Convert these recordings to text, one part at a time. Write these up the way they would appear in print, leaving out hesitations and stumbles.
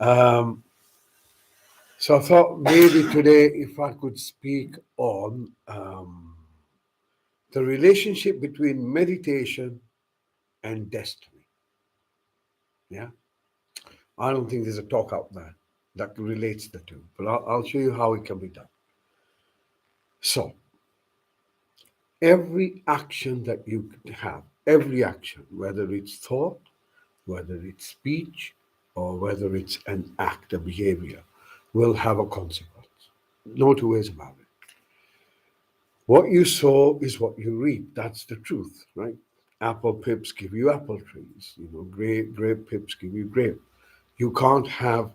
Um, so I thought maybe today, if I could speak on the relationship between meditation and destiny. Yeah, I don't think there's a talk out there that relates the two, but I'll show you how it can be done. So, every action that you have, every action, whether it's thought, whether it's speech, or whether it's an act, a behavior, will have a consequence. No two ways about it. What you sow is what you reap. That's the truth, right? Apple pips give you apple trees. Grape pips give you grape. You can't have,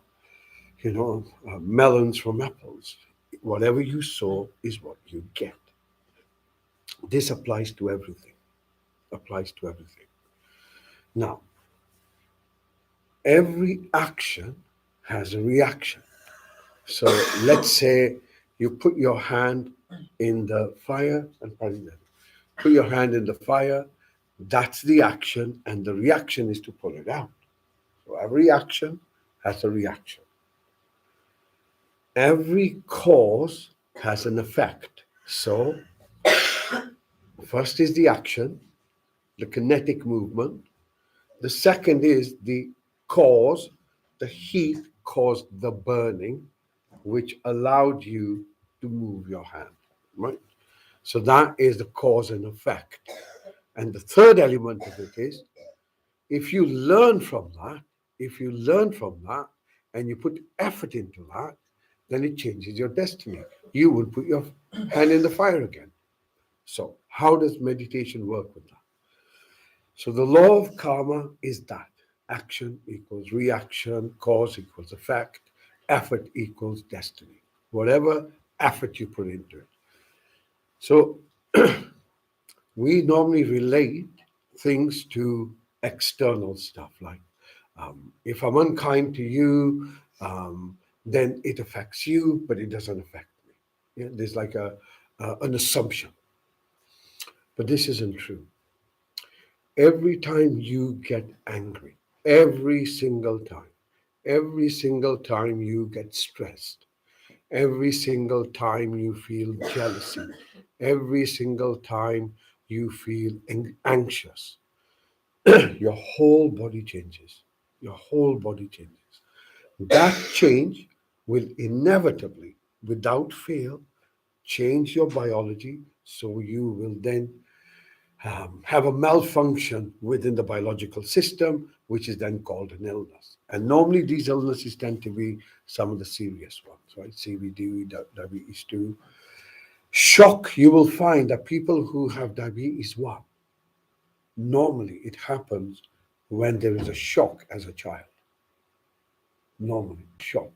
melons from apples. Whatever you sow is what you get. This applies to everything. Applies to everything. Now, every action has a reaction. So let's say you put your hand in the fire and put your hand in the fire. That's the action, and the reaction is to pull it out. So every action has a reaction. Every cause has an effect. So first is the action, the kinetic movement. The second is the cause, the heat caused the burning, which allowed you to move your hand, right? So that is the cause and effect. And the third element of it is if you learn from that, if you learn from that and you put effort into that, then it changes your destiny. You will put your hand in the fire again. So, how does meditation work with that? So, the law of karma is that action equals reaction, cause equals effect, effort equals destiny. Whatever effort you put into it. So, we normally relate things to external stuff like if I'm unkind to you, then it affects you, but it doesn't affect me. Yeah, there's like an assumption, but this isn't true. Every time you get angry, every single time you get stressed, every single time you feel jealousy, every single time you feel anxious, your whole body changes. Your whole body changes. That change will inevitably, without fail, change your biology. So you will then have a malfunction within the biological system, which is then called an illness. And normally these illnesses tend to be some of the serious ones, right? CVD, diabetes 2. Shock, you will find that people who have diabetes 1, normally it happens when there is a shock as a child. Normally, shock.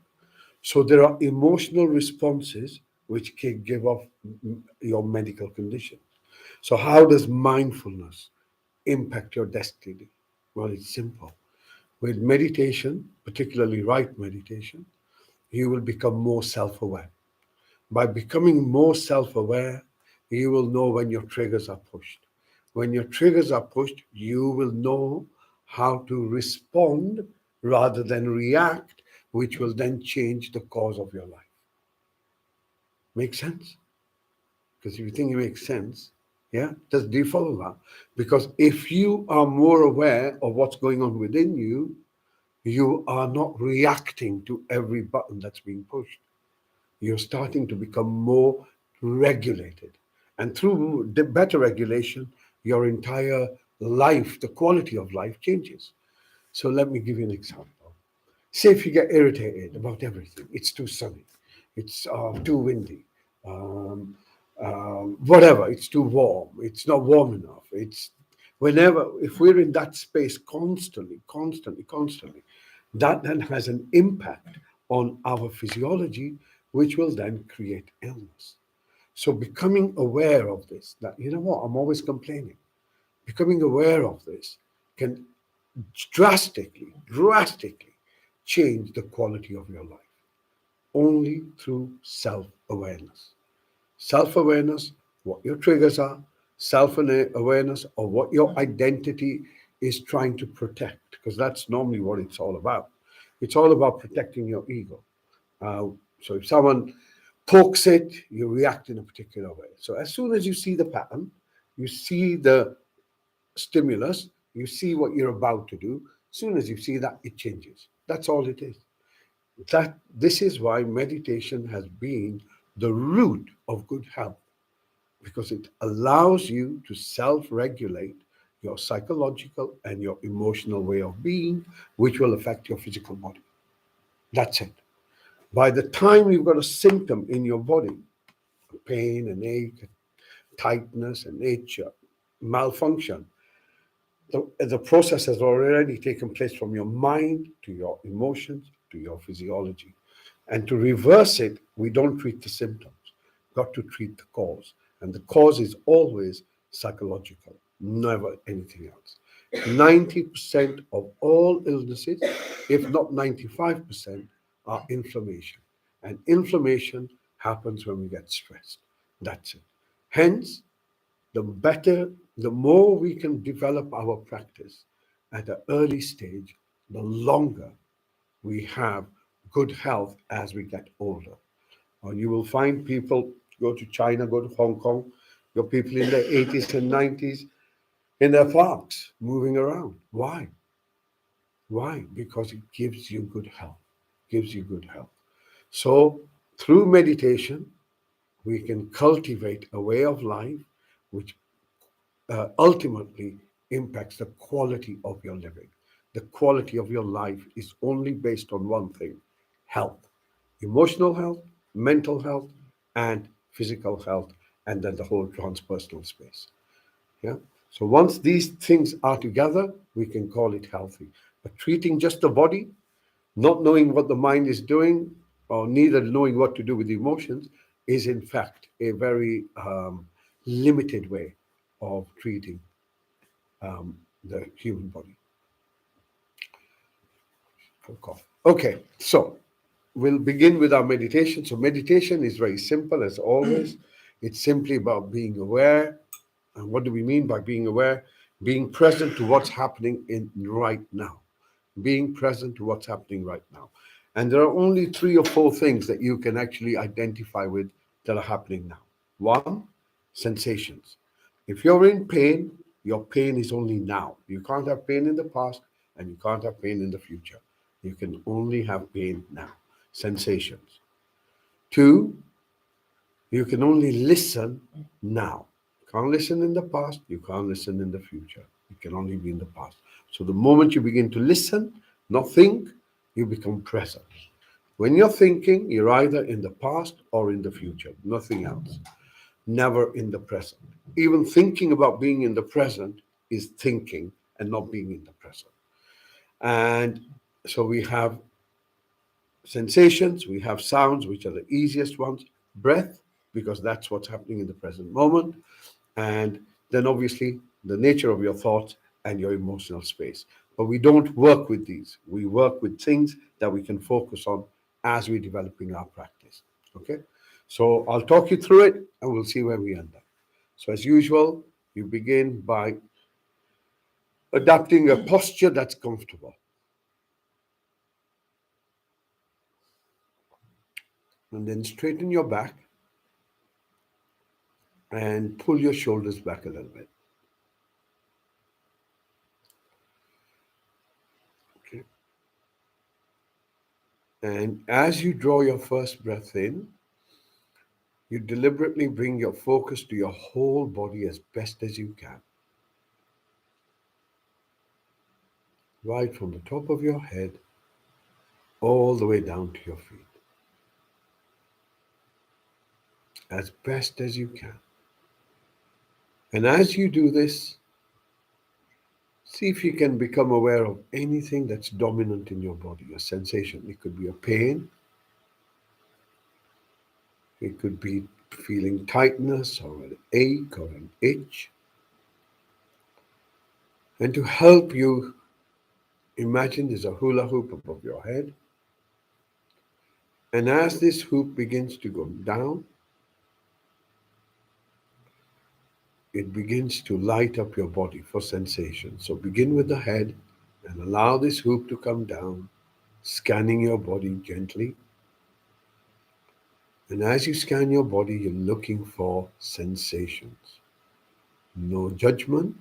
So there are emotional responses which can give off your medical condition. So how does mindfulness impact your destiny? Well, it's simple. With meditation, particularly right meditation, you will become more self-aware. By becoming more self-aware, you will know when your triggers are pushed. When your triggers are pushed, you will know how to respond rather than react, which will then change the course of your life. Make sense? Because if you think it makes sense, yeah, do you follow that? Because if you are more aware of what's going on within you, you are not reacting to every button that's being pushed. You're starting to become more regulated. And through the better regulation, your entire life, the quality of life changes. So let me give you an example. Say if you get irritated about everything, it's too sunny, it's too windy, um, whatever, it's too warm, it's not warm enough. It's whenever, if we're in that space constantly, that then has an impact on our physiology, which will then create illness. So becoming aware of this, that you know what, I'm always complaining. Becoming aware of this can drastically change the quality of your life only through self awareness. Self awareness, what your triggers are, self awareness of what your identity is trying to protect, because that's normally what it's all about. It's all about protecting your ego. Uh, so if someone pokes it, you react in a particular way. So as soon as you see the pattern, you see the stimulus, you see what you're about to do. As soon as you see that, it changes. That's all it is. That this is why meditation has been the root of good health, because it allows you to self-regulate your psychological and your emotional way of being, which will affect your physical body. That's it. By the time you've got a symptom in your body, pain and ache, tightness and itch, malfunction, the process has already taken place from your mind to your emotions to your physiology. And to reverse it, we don't treat the symptoms, got to treat the cause. And the cause is always psychological, never anything else. 90% of all illnesses, if not 95%, are inflammation. And inflammation happens when we get stressed. That's it. Hence, the better, the more we can develop our practice at an early stage, the longer we have good health as we get older. You will find people go to China, go to Hong Kong, your people in their 80s and 90s in their parks moving around. Why? Why? Because it gives you good health, gives you good health. So through meditation, we can cultivate a way of life which ultimately impacts the quality of your living. The quality of your life is only based on one thing: health, emotional health, mental health, and physical health, and then the whole transpersonal space. Yeah. So once these things are together, we can call it healthy. But treating just the body, not knowing what the mind is doing, or neither knowing what to do with the emotions, is in fact a very limited way of treating the human body. Okay, so we'll begin with our meditation. So, meditation is very simple as always. It's simply about being aware. And what do we mean by being aware? Being present to what's happening in right now. Being present to what's happening right now. And there are only three or four things that you can actually identify with that are happening now. One, sensations. If you're in pain, your pain is only now. You can't have pain in the past and you can't have pain in the future. You can only have pain now. Sensations. Two, you can only listen now. You can't listen in the past, you can't listen in the future. It can only be in the past. So the moment you begin to listen, not think, you become present. When you're thinking, you're either in the past or in the future, nothing else. Never in the present. Even thinking about being in the present is thinking and not being in the present. And so we have sensations, we have sounds, which are the easiest ones, breath, because that's what's happening in the present moment, and then obviously the nature of your thoughts and your emotional space. But we don't work with these. We work with things that we can focus on as we're developing our practice. Okay? So I'll talk you through it and we'll see where we end up. So, as usual, you begin by adapting a posture that's comfortable. And then straighten your back and pull your shoulders back a little bit. Okay. And as you draw your first breath in, you deliberately bring your focus to your whole body as best as you can, right from the top of your head all the way down to your feet, as best as you can. And as you do this, see if you can become aware of anything that's dominant in your body, a sensation. It could be a pain, it could be feeling tightness or an ache or an itch. And to help you, imagine there's a hula hoop above your head. And as this hoop begins to go down, it begins to light up your body for sensation. So begin with the head and allow this hoop to come down. scanning your body gently. And as you scan your body, you're looking for sensations. No judgment,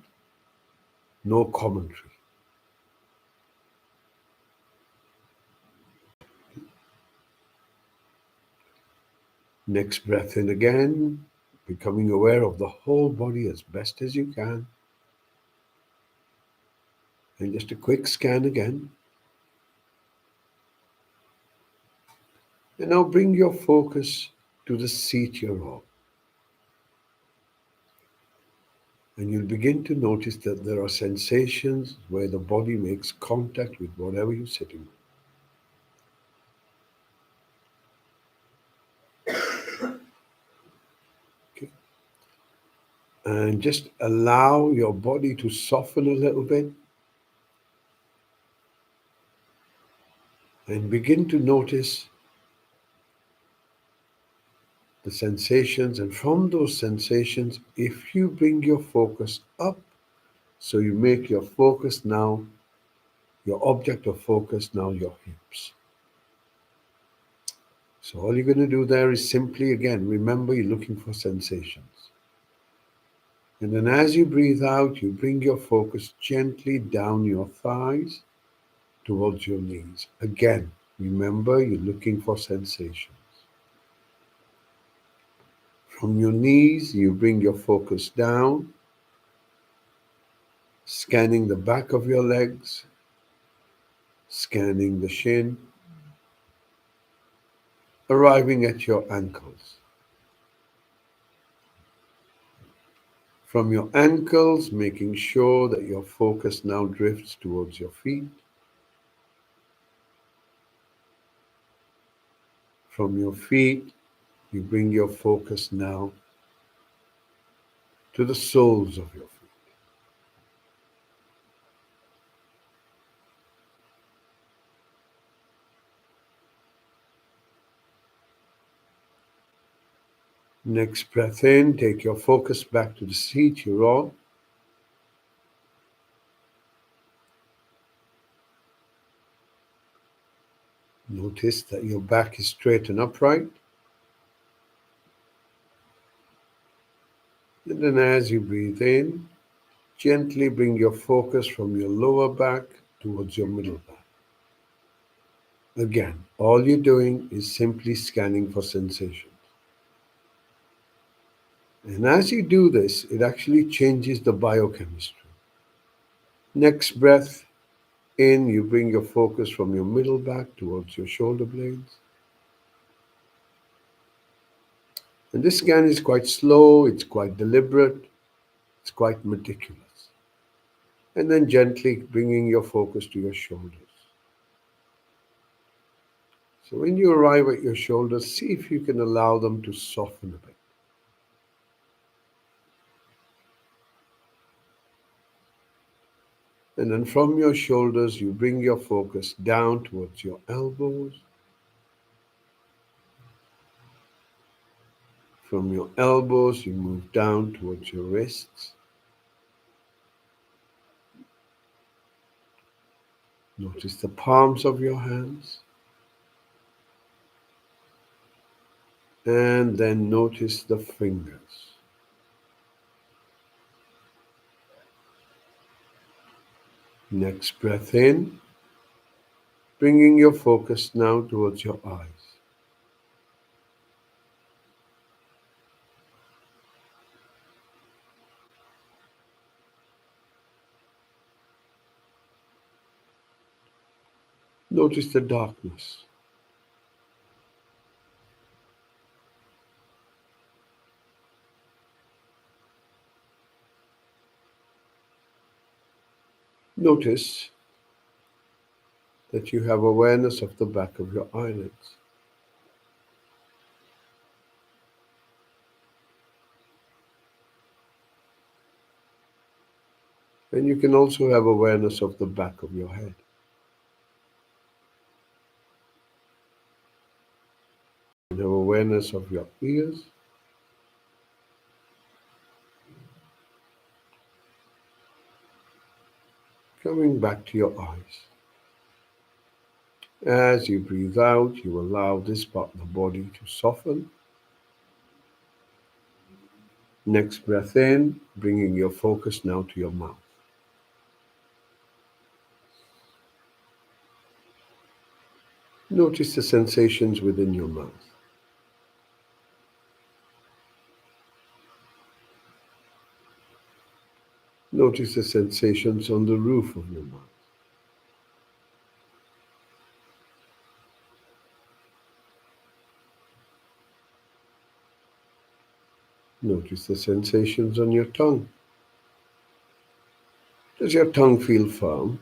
no commentary. Next breath in again, becoming aware of the whole body as best as you can. And just a quick scan again. And now bring your focus to the seat you're on. And you'll begin to notice that there are sensations where the body makes contact with whatever you're sitting on. Okay? And just allow your body to soften a little bit and begin to notice the sensations. And from those sensations, if you bring your focus up, so you make your focus now, your object of focus now your hips. So all you're going to do there is simply, again, remember you're looking for sensations. And then as you breathe out, you bring your focus gently down your thighs towards your knees. Again, remember you're looking for sensations. From your knees, you bring your focus down, scanning the back of your legs, scanning the shin, arriving at your ankles. From your ankles, making sure that your focus now drifts towards your feet. From your feet, you bring your focus now to the soles of your feet. Next breath in, take your focus back to the seat you're on. Notice that your back is straight and upright. And then as you breathe in, gently bring your focus from your lower back towards your middle back. Again, all you're doing is simply scanning for sensations. And as you do this, it actually changes the biochemistry. Next breath in, you bring your focus from your middle back towards your shoulder blades. And this scan is quite slow, it's quite deliberate, it's quite meticulous. And then gently bringing your focus to your shoulders. So when you arrive at your shoulders, see if you can allow them to soften a bit. And then from your shoulders, you bring your focus down towards your elbows. From your elbows, you move down towards your wrists. Notice the palms of your hands. And then notice the fingers. Next breath in, bringing your focus now towards your eyes. Notice the darkness. Notice that you have awareness of the back of your eyelids. And you can also have awareness of the back of your head. You have awareness of your ears. Coming back to your eyes. As you breathe out, you allow this part of the body to soften. Next breath in, bringing your focus now to your mouth. Notice the sensations within your mouth. Notice the sensations on the roof of your mouth. Notice the sensations on your tongue. Does your tongue feel firm?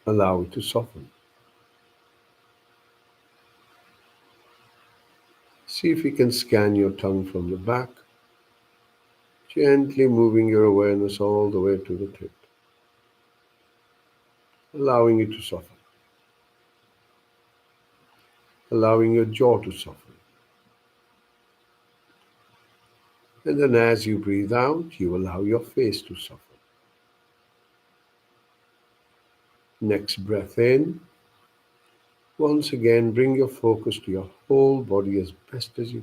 Allow it to soften. See if you can scan your tongue from the back, gently moving your awareness all the way to the tip, allowing it to soften, allowing your jaw to soften. And then as you breathe out, you allow your face to soften. Next breath in. Once again, bring your focus to your whole body as best as you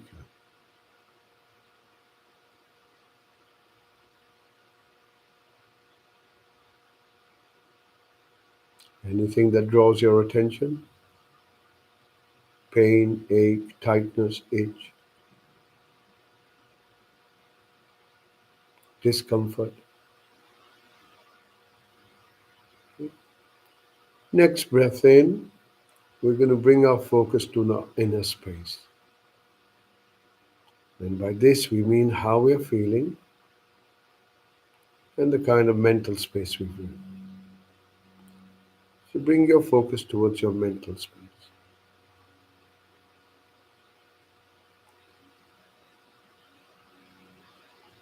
can. Anything that draws your attention, pain, ache, tightness, itch, discomfort. Next breath in, we're going to bring our focus to the inner space. And by this, we mean how we're feeling and the kind of mental space we're in. So bring your focus towards your mental space.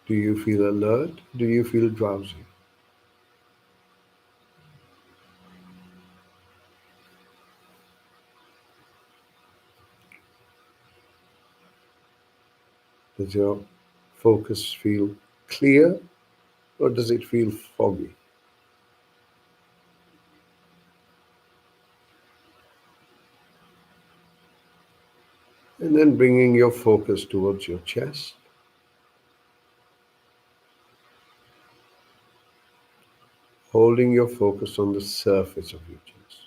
Do you feel alert? Do you feel drowsy? Does your focus feel clear or does it feel foggy? And then bringing your focus towards your chest, holding your focus on the surface of your chest.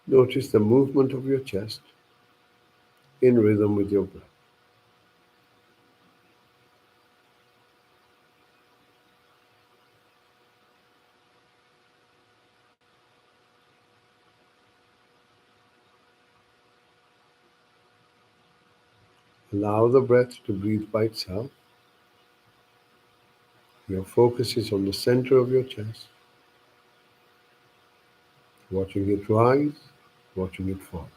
Notice the movement of your chest in rhythm with your breath. Allow the breath to breathe by itself. Your focus is on the center of your chest, watching it rise, watching it fall.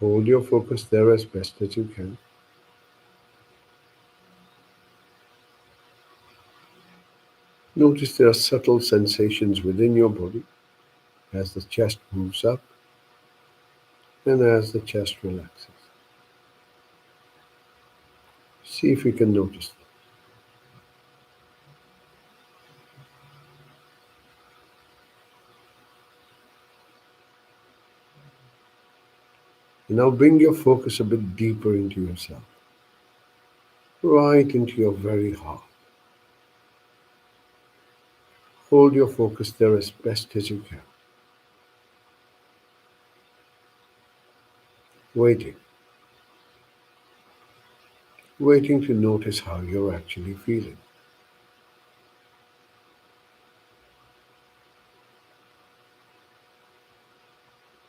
Hold your focus there as best as you can. Notice there are subtle sensations within your body as the chest moves up and as the chest relaxes. See if you can notice them. And now bring your focus a bit deeper into yourself, right into your very heart. Hold your focus there as best as you can, waiting, waiting to notice how you're actually feeling.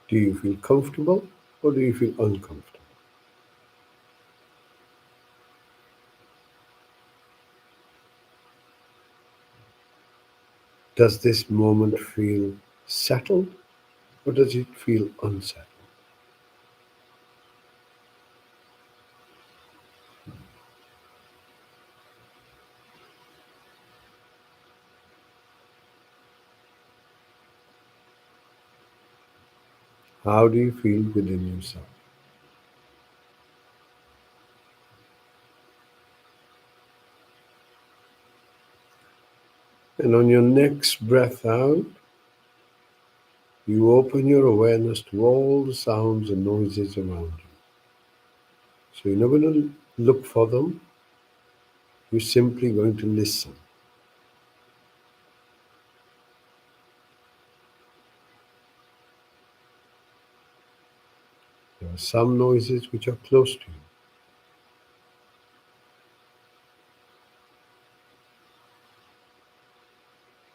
Do you feel comfortable or do you feel uncomfortable? Does this moment feel settled or does it feel unsettled? How do you feel within yourself? And on your next breath out, you open your awareness to all the sounds and noises around you. So you're not going to look for them, you're simply going to listen. There are some noises which are close to you.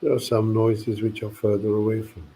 There are some noises which are further away from you.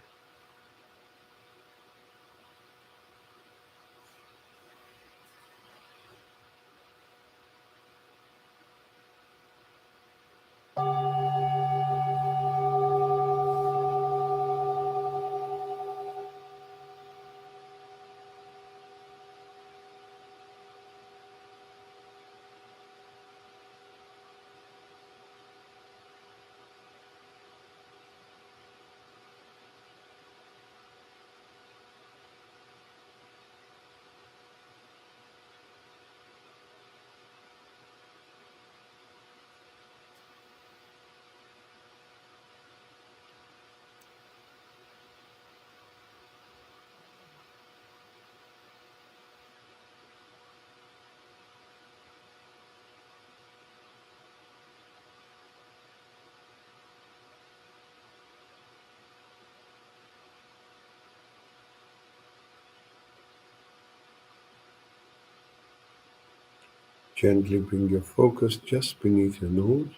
Gently bring your focus just beneath your nose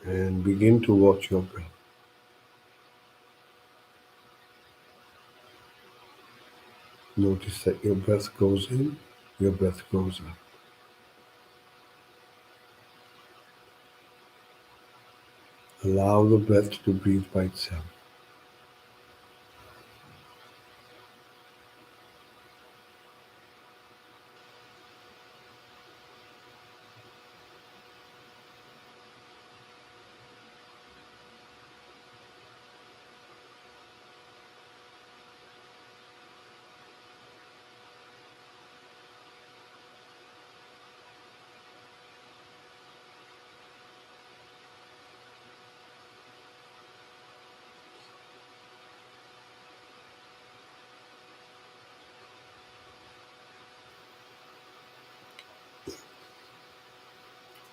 and begin to watch your breath. Notice that your breath goes in, your breath goes out. Allow the breath to breathe by itself.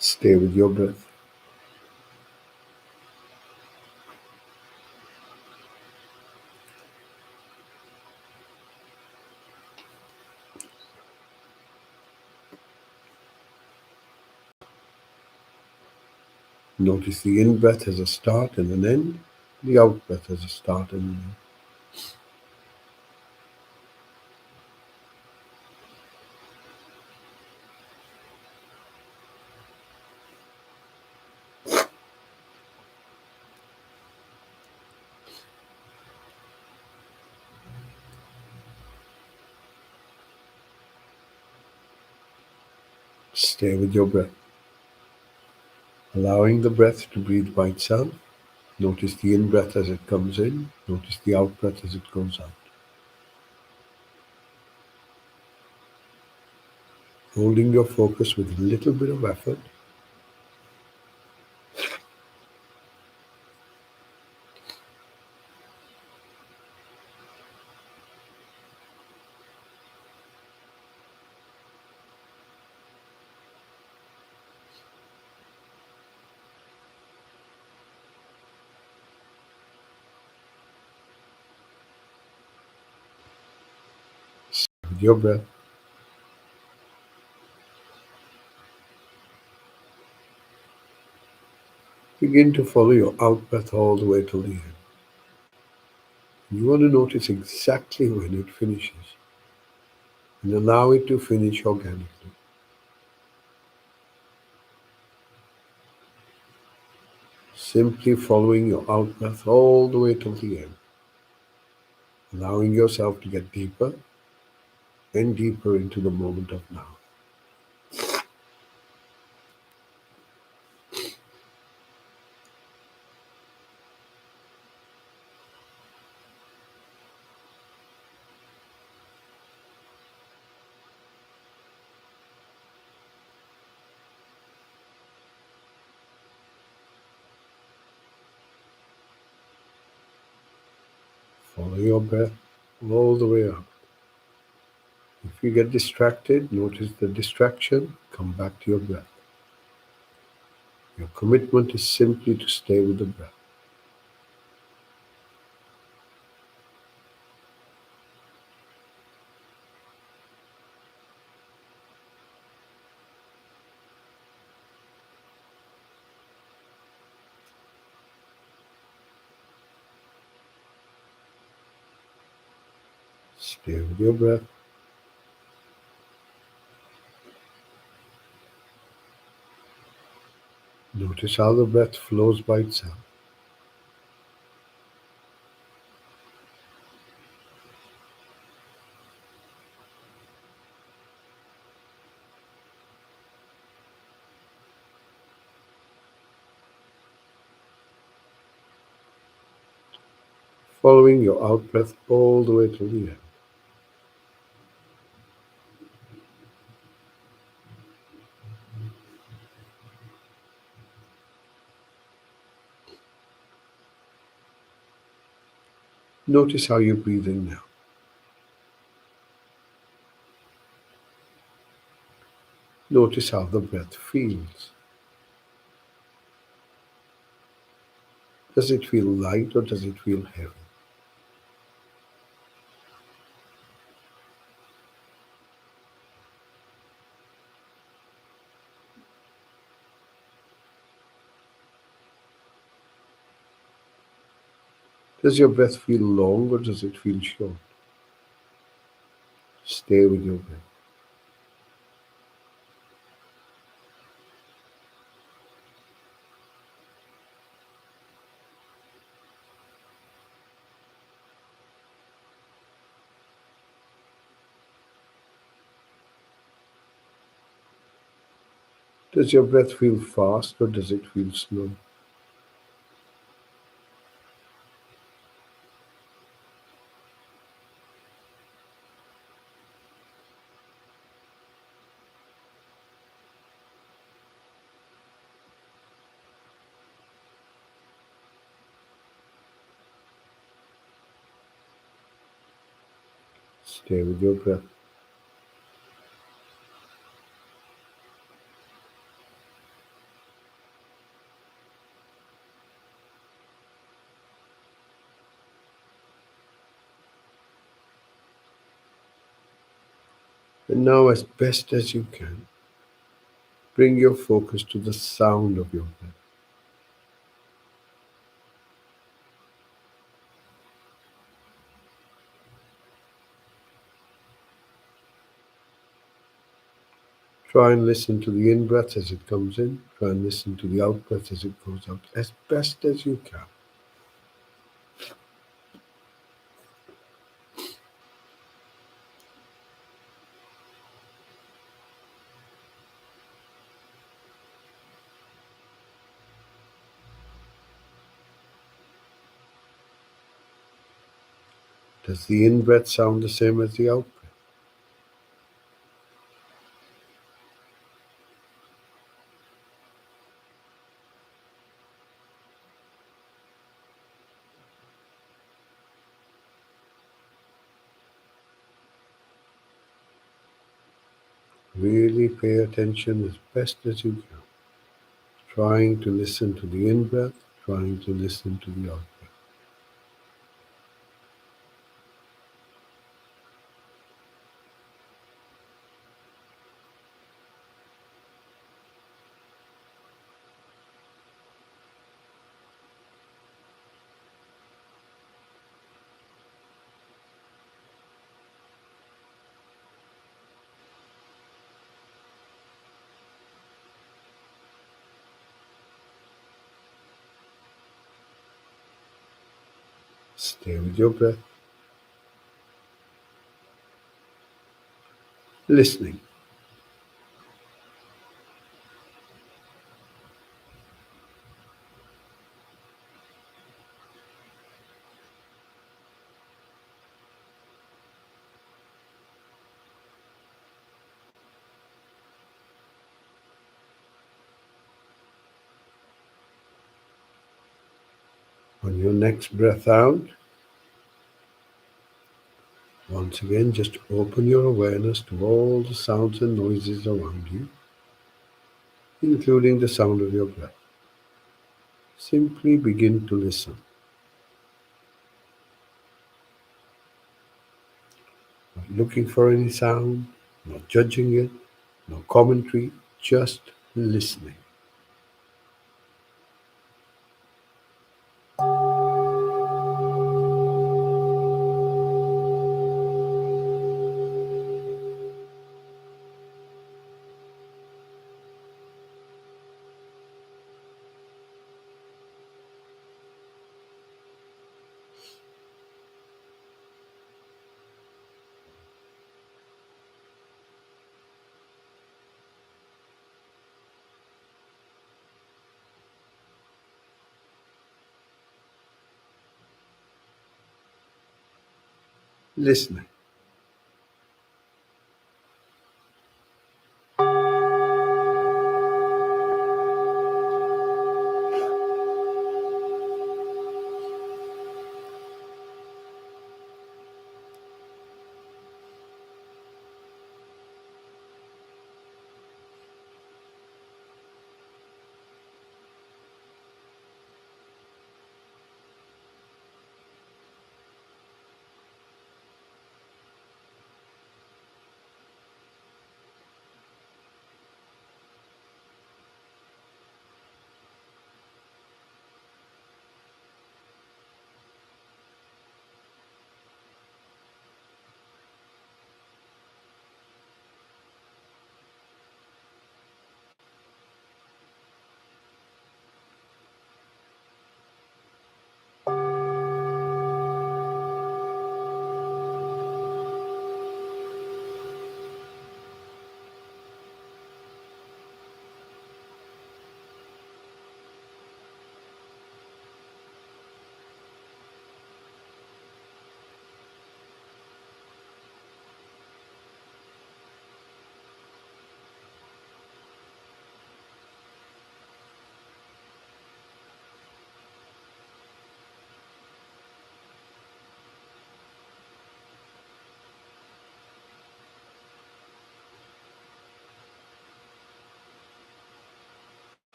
Stay with your breath. Notice the in breath has a start and an end, the out breath has a start and an end. Stay with your breath. Allowing the breath to breathe by itself. Notice the in breath as it comes in. Notice the out breath as it goes out. Holding your focus with a little bit of effort. With your breath, begin to follow your out breath all the way till the end. You want to notice exactly when it finishes and allow it to finish organically. Simply following your out breath all the way till the end, allowing yourself to get deeper and deeper into the moment of now. Follow your breath all the way up. If you get distracted, notice the distraction, come back to your breath. Your commitment is simply to stay with the breath. Stay with your breath. Notice how the breath flows by itself. Following your out breath all the way to the end. Notice how you're breathing now. Notice how the breath feels. Does it feel light or does it feel heavy? Does your breath feel long or does it feel short? Stay with your breath. Does your breath feel fast or does it feel slow? Stay with your breath. And now, as best as you can, bring your focus to the sound of your breath. Try and listen to the in breath as it comes in. Try and listen to the out breath as it goes out, as best as you can. Does the in breath sound the same as the out breath? Really pay attention as best as you can. Trying to listen to the in breath, trying to listen to the out breath. Stay with your breath, listening. On your next breath out, Once again, just open your awareness to all the sounds and noises around you, including the sound of your breath. Simply begin to listen, not looking for any sound, not judging it, no commentary, just listening. Listening.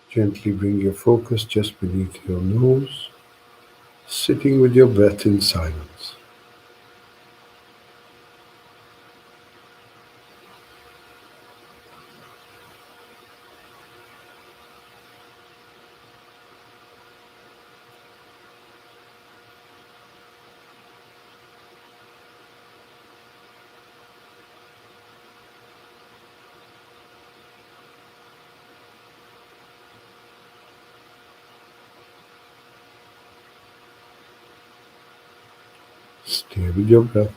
Gently bring your focus just beneath your nose, sitting with your breath in silence. Stay with your breath.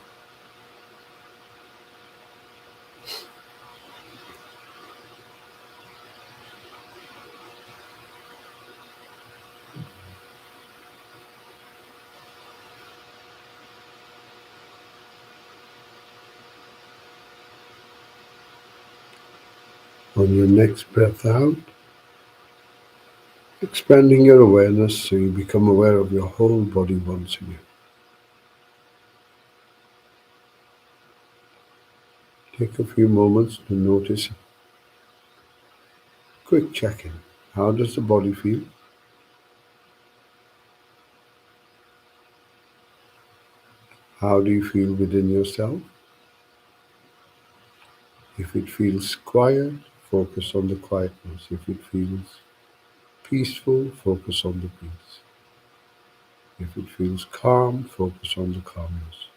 On your next breath out, expanding your awareness so you become aware of your whole body once again. Take a few moments to notice a quick check-in. How does the body feel? How do you feel within yourself? If it feels quiet, focus on the quietness. If it feels peaceful, focus on the peace. If it feels calm, focus on the calmness.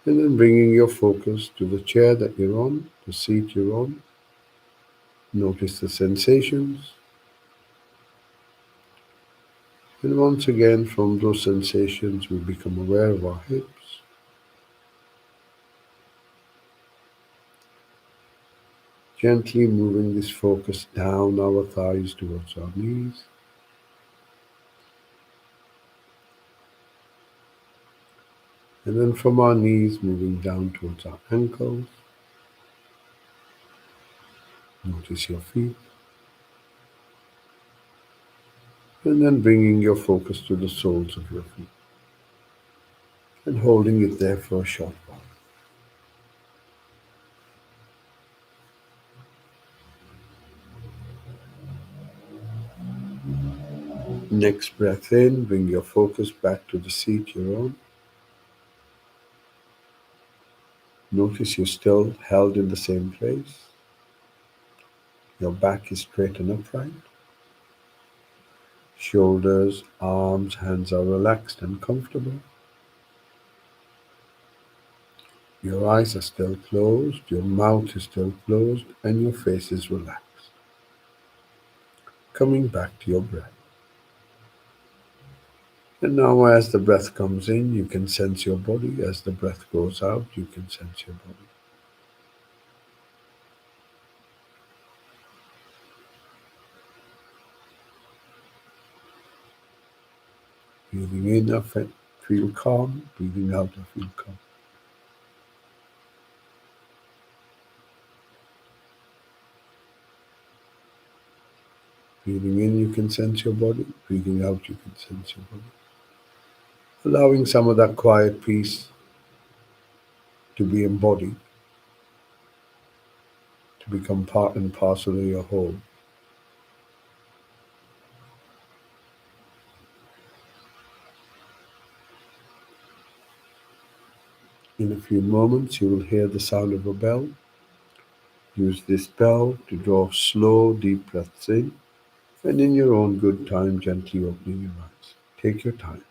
And then bringing your focus to the chair that you're on, the seat you're on. Notice the sensations. And once again, from those sensations, we become aware of our hips, gently moving this focus down our thighs towards our knees. And then from our knees, moving down towards our ankles. Notice your feet. And then bringing your focus to the soles of your feet and holding it there for a short while. Next breath in, bring your focus back to the seat you're on. Notice you're still held in the same place. Your back is straight and upright. Shoulders, arms, hands are relaxed and comfortable. Your eyes are still closed, your mouth is still closed, and your face is relaxed. Coming back to your breath. And now as the breath comes in, you can sense your body. As the breath goes out, you can sense your body. Breathing in, I feel calm. Breathing out, I feel calm. Breathing in, you can sense your body. Breathing out, you can sense your body. Allowing some of that quiet peace to be embodied, to become part and parcel of your whole. In a few moments, you will hear the sound of a bell. Use this bell to draw slow, deep breaths in, and in your own good time, gently opening your eyes. Take your time.